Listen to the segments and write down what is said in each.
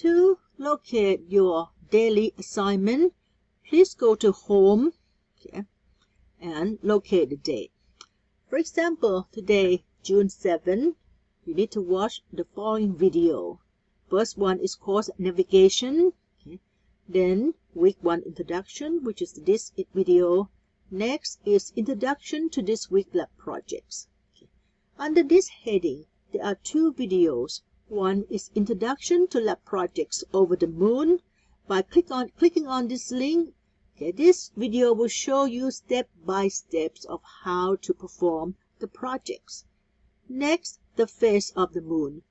To locate your daily assignment, please go to Home, okay, and locate the date. For example, today, June 7, you need to watch the following video. First one is course navigation. Okay. Then week 1 introduction, which is this video. Next is introduction to this week lab projects. Okay. Under this heading, there are 2 videos. One is introduction to lab projects over the moon. By clicking on this link, okay, this video will show you step by steps of how to perform the projects. Next, the phase of the moon.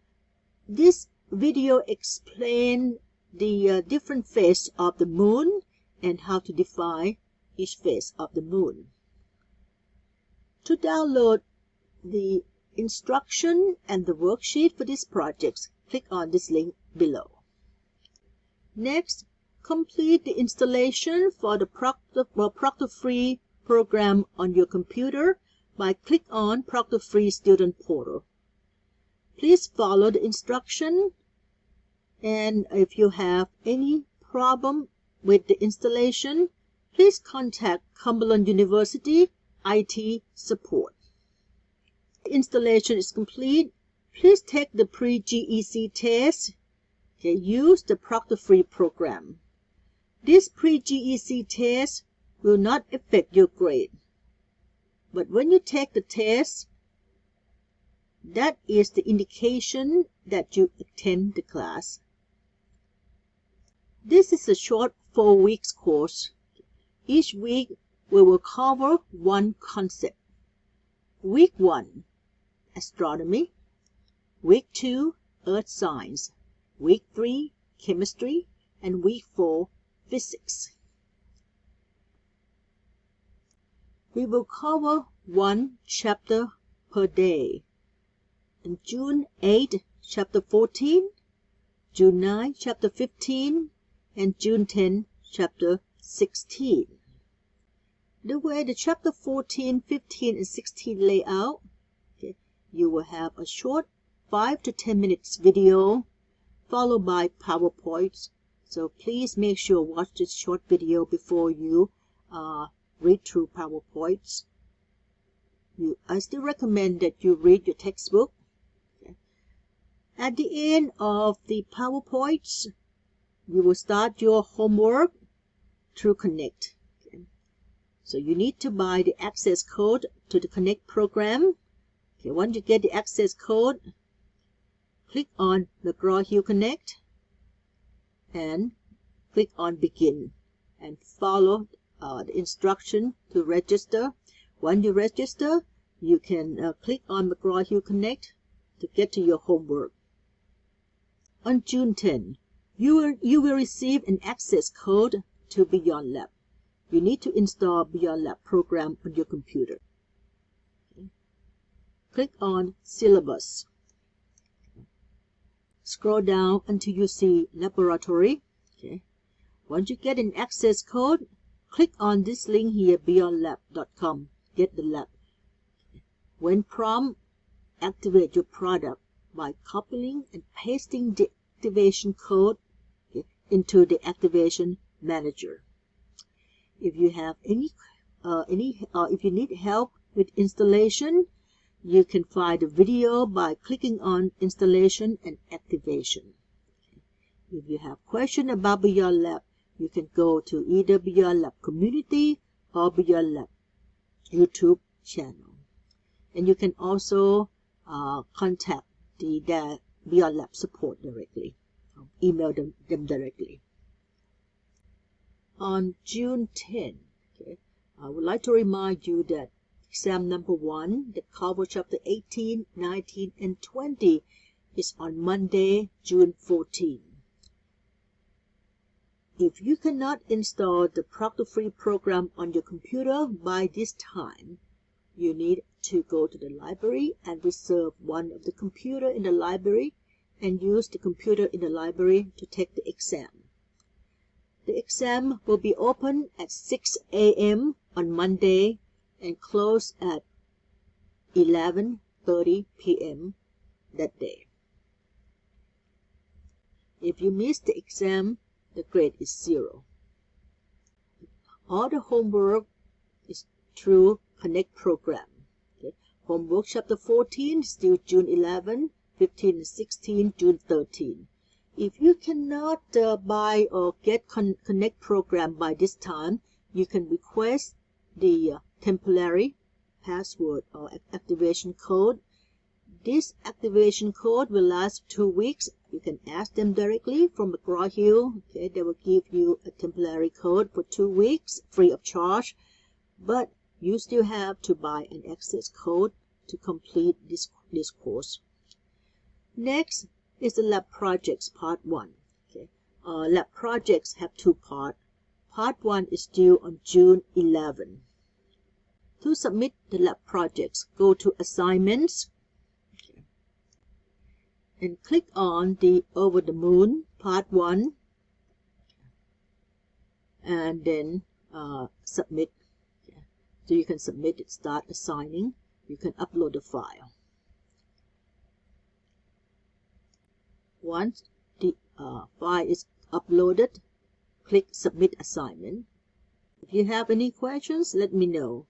This video explains the different phases of the moon and how to define each phase of the moon. To download the instruction and the worksheet for these projects, click on this link below. Next, complete the installation for the Proctor-Free program on your computer by click on Proctor-Free Student Portal. Please follow the instruction, and if you have any problem with the installation, please contact Cumberland University IT support. The installation is complete. Please take the pre-GEC test. Okay, use the Proctor-Free program. This pre-GEC test will not affect your grade. But when you take the test, that is the indication that you attend the class. This is a short 4 weeks course. Each week we will cover one concept. Week 1, Astronomy. Week 2, Earth Science. Week 3, Chemistry. And Week 4, Physics. We will cover one chapter per day. On June 8, chapter 14, June 9, chapter 15, and June 10, chapter 16. The way the chapter 14, 15, and 16 lay out, okay, you will have a short 5 to 10 minutes video followed by PowerPoints. So please make sure watch this short video before you read through PowerPoints. I still recommend that you read your textbook. Okay. At the end of the PowerPoints, you will start your homework through Connect. Okay. So you need to buy the access code to the Connect program. Okay. Once you get the access code, click on McGraw-Hill Connect and click on Begin and follow the instruction to register. Once you register, you can click on McGraw-Hill Connect to get to your homework. On June 10, you will receive an access code to Beyond Lab. You need to install Beyond Lab program on your computer. Okay. Click on Syllabus. Scroll down until you see Laboratory. Okay. Once you get an access code, click on this link here, beyondlab.com. Get the lab. When prompt, activate your product by copying and pasting the activation code into the activation manager. If you have if you need help with installation, you can find a video by clicking on installation and activation. If you have questions about Beyond Lab, you can go to either Beyond Lab Community or Beyond Lab YouTube channel. And you can also contact the Beyond Lab support directly. Email them directly. On June 10, okay, I would like to remind you that exam number 1, that covers chapter 18, 19, and 20, is on Monday, June 14. If you cannot install the Proctor-Free program on your computer by this time, you need to go to the library and reserve one of the computer in the library and use the computer in the library to take the exam. The exam will be open at 6 a.m. on Monday and close at 11:30 p.m. that day. If you miss the exam, the grade is 0. All the homework is through Connect program. Okay. Homework chapter 14 still June 11, 15 and 16 June 13. If you cannot buy or get Connect program by this time, you can request the temporary password or activation code. This activation code will last 2 weeks. You can ask them directly from McGraw-Hill. Okay, they will give you a temporary code for 2 weeks free of charge, but you still have to buy an access code to complete this course. Next is the lab projects part 1. Okay. Lab projects have 2 parts. Part 1 is due on June 11. To submit the lab projects, go to Assignments and click on the Over the Moon part 1 and then submit. So you can submit it, start assigning. You can upload the file. Once the file is uploaded, click Submit Assignment. If you have any questions, let me know.